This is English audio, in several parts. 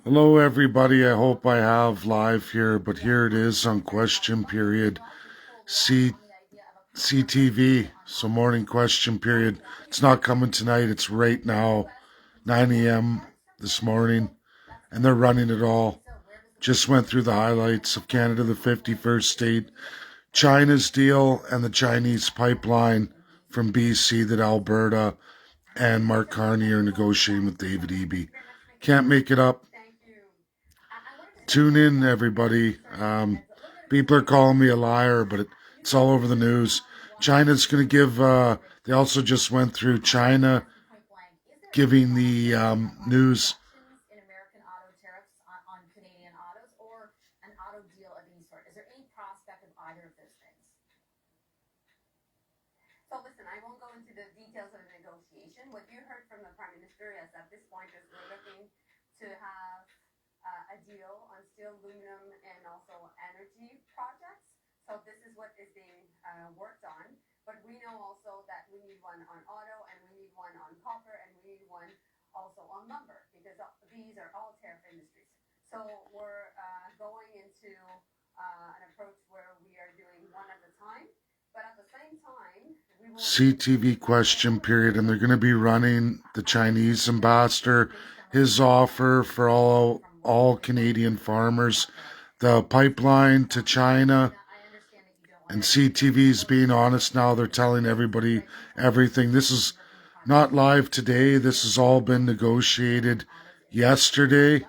Hello, everybody. I hope I have live here, but here it is on question period. C CTV, so morning question period. It's not coming tonight. It's right now, 9 a.m. this morning, and they're running it all. Just went through the highlights of Canada, the 51st state, China's deal, and the Chinese pipeline from BC that Alberta and Mark Carney are negotiating with David Eby. Can't make it up. Tune in, everybody. People are calling me a liar, but it's all over the news. China's going to give, they also just went through China giving the news. CTV question period, and they're going to be running the Chinese ambassador, his offer for all Canadian farmers, the pipeline to China, and CTV's being honest now. They're telling everybody everything. This is not live today. This has all been negotiated yesterday.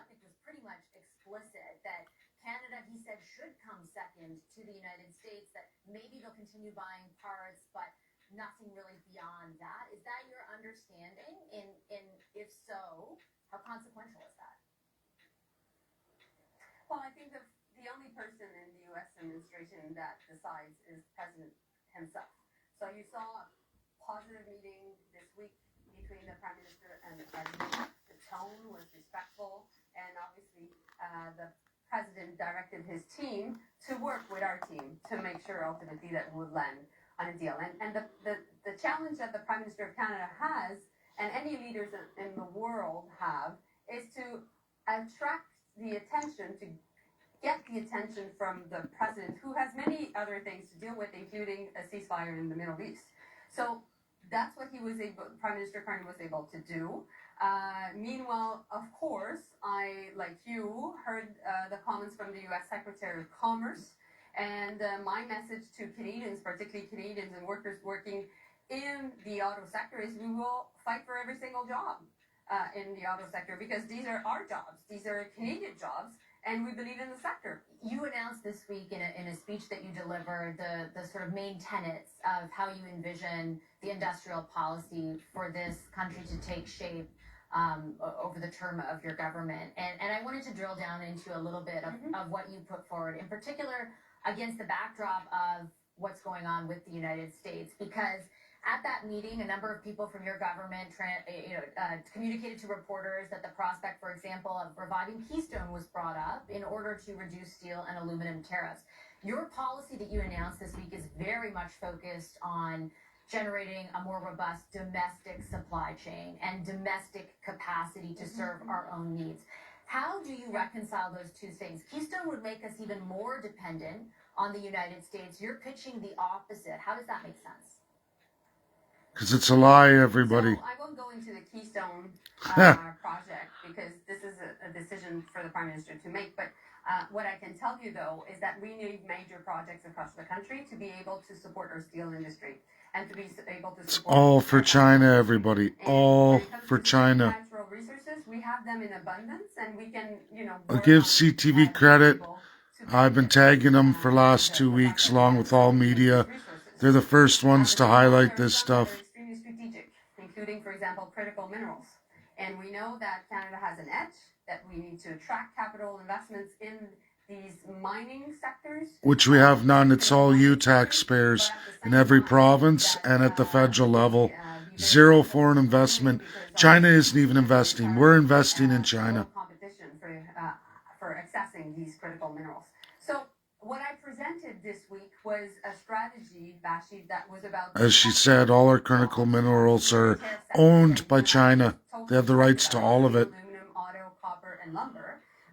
Because it's a lie, everybody. It's all for China, everybody. All for China. I'll give CTV credit. I've been tagging them for the last 2 weeks along with all media. They're the first ones to highlight this stuff. Which we have none. It's all you taxpayers in every province and at the federal level. Zero foreign investment. China isn't even investing. We're investing in China. As she said, all our critical minerals are owned by China. They have the rights to all of it.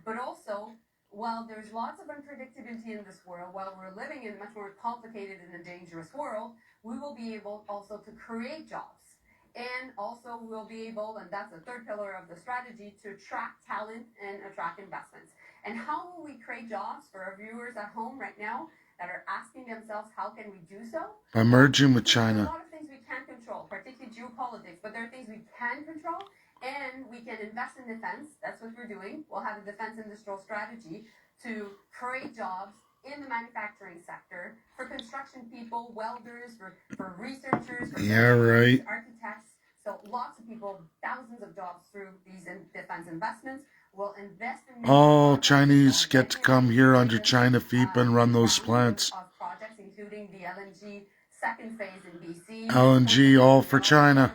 But also, while there's lots of unpredictability in this world, while we're living in a much more complicated and a dangerous world, we will be able also to create jobs. And also we'll be able, and that's the third pillar of the strategy, to attract talent and attract investments. And how will we create jobs for our viewers at home right now that are asking themselves, how can we do so? By merging with China. There are a lot of things we can't control, particularly geopolitics, but there are things we can control, and we can invest in defense. That's what we're doing. We'll have a defense industrial strategy to create jobs in the manufacturing sector for construction people, welders, for researchers, for right. architects. So lots of people, thousands of jobs through these defense investments. Will invest in all Chinese get to come here under China FIPA and run those plants. Of projects, including the LNG second phase in BC. LNG all for China.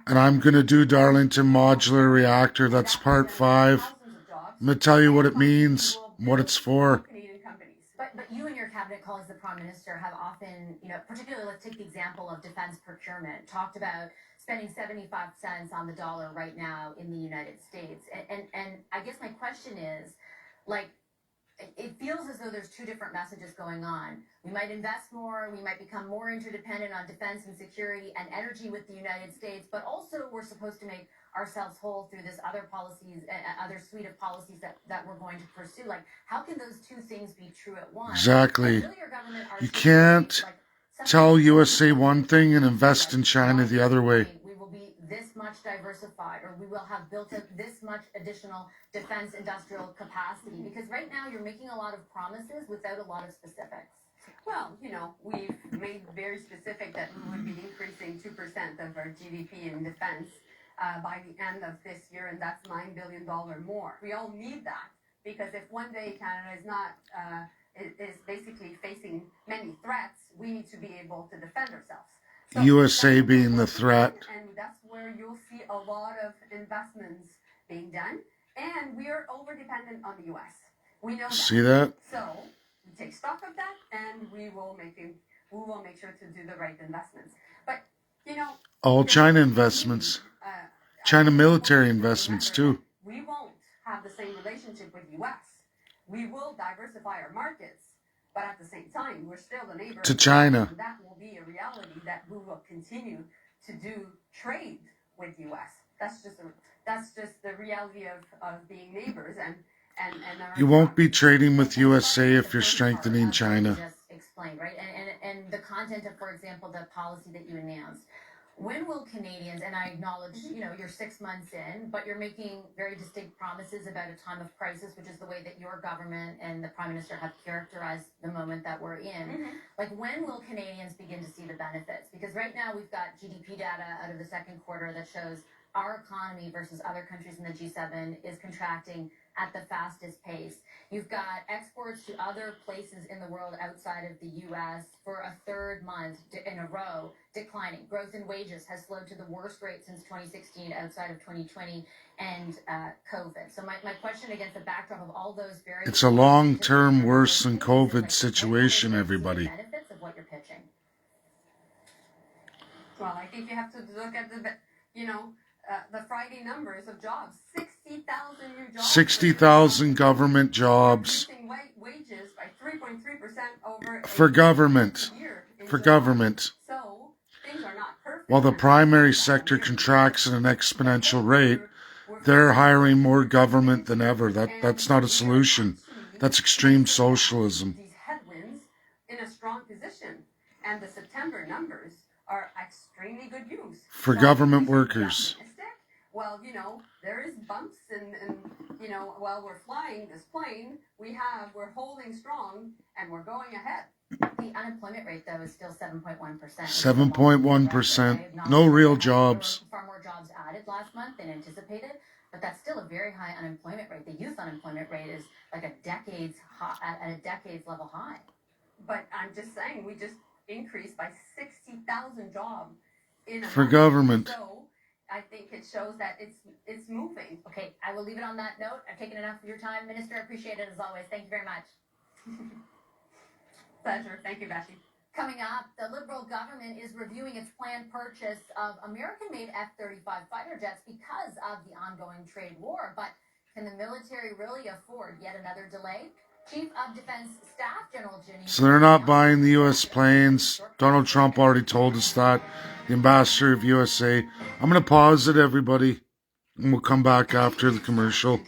And I'm going to do Darlington Modular Reactor. That's part 5. I'm going to tell you what it means, what it's for. But you and your cabinet colleagues, the Prime Minister, have often, particularly let's take the example of defense procurement, talked about spending 75 cents on the dollar right now in the United States. And I guess my question is, it feels as though there's two different messages going on. We might invest more, we might become more interdependent on defense and security and energy with the United States, but also we're supposed to make ourselves whole through this other policies, other suite of policies that we're going to pursue. How can those two things be true at once? Exactly. You can't tell USA one thing and invest in China the other way. We will be this much diversified, or we will have built up this much additional defense industrial capacity. Because right now you're making a lot of promises without a lot of specifics. Well, we've made very specific that we would be increasing 2% of our GDP in defense by the end of this year, and that's $9 billion more. We all need that, because if one day Canada is not is basically facing many threats, we need to be able to defend ourselves. So USA being the threat. And that's where you'll see a lot of investments being done, and we are over-dependent on the US. We know that. See that? So we take stock of that, and we will make sure to do the right investments. But all China investments, China military investments too. We won't have the same relationship with US. We will diversify our markets, but at the same time, we're still the neighbor to China. And that will be a reality, that we will continue to do trade with US. That's just the reality of being neighbors, and you won't be trading with USA if you're strengthening China. Just explained, right? And the content of, for example, the policy that you announced. When will Canadians, and I acknowledge, you're 6 months in, but you're making very distinct promises about a time of crisis, which is the way that your government and the Prime Minister have characterized the moment that we're in. Mm-hmm. When will Canadians begin to see the benefits? Because right now we've got GDP data out of the second quarter that shows our economy versus other countries in the G7 is contracting at the fastest pace. You've got exports to other places in the world outside of the U.S. for a third month in a row declining. Growth in wages has slowed to the worst rate since 2016 outside of 2020 and COVID. So my question against the backdrop of all those variables... It's a long-term worse than COVID situation, everybody. ...benefits of what you're pitching. Well, I think you have to look at the Friday numbers of jobs. 60,000 new jobs. 60,000 government jobs. Wages by 3.3% over for government. For government. So things are not perfect. While the primary sector contracts at an exponential rate, they're hiring more government than ever. That's not a solution. That's extreme socialism. These headwinds in a strong position, and the September numbers are extremely good news for government workers. Well, there is bumps, and while we're flying this plane, we're holding strong, and we're going ahead. The unemployment rate, though, is still 7.1%. 7.1%. No real jobs. Far more jobs added last month than anticipated, but that's still a very high unemployment rate. The youth unemployment rate is at a decades level high. But I'm just saying, we just increased by 60,000 jobs in a for month. Government. So I think it shows that it's moving. Okay, I will leave it on that note. I've taken enough of your time, Minister. I appreciate it as always. Thank you very much. Pleasure. Thank you, Bashi. Coming up, the Liberal government is reviewing its planned purchase of American-made F-35 fighter jets because of the ongoing trade war. But Can the military really afford yet another delay? Chief of Defense Staff General Ginny. So they're not buying the U.S. planes. Donald Trump already told us that. The ambassador of USA. I'm going to pause it, everybody. And we'll come back after the commercial.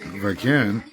If I can.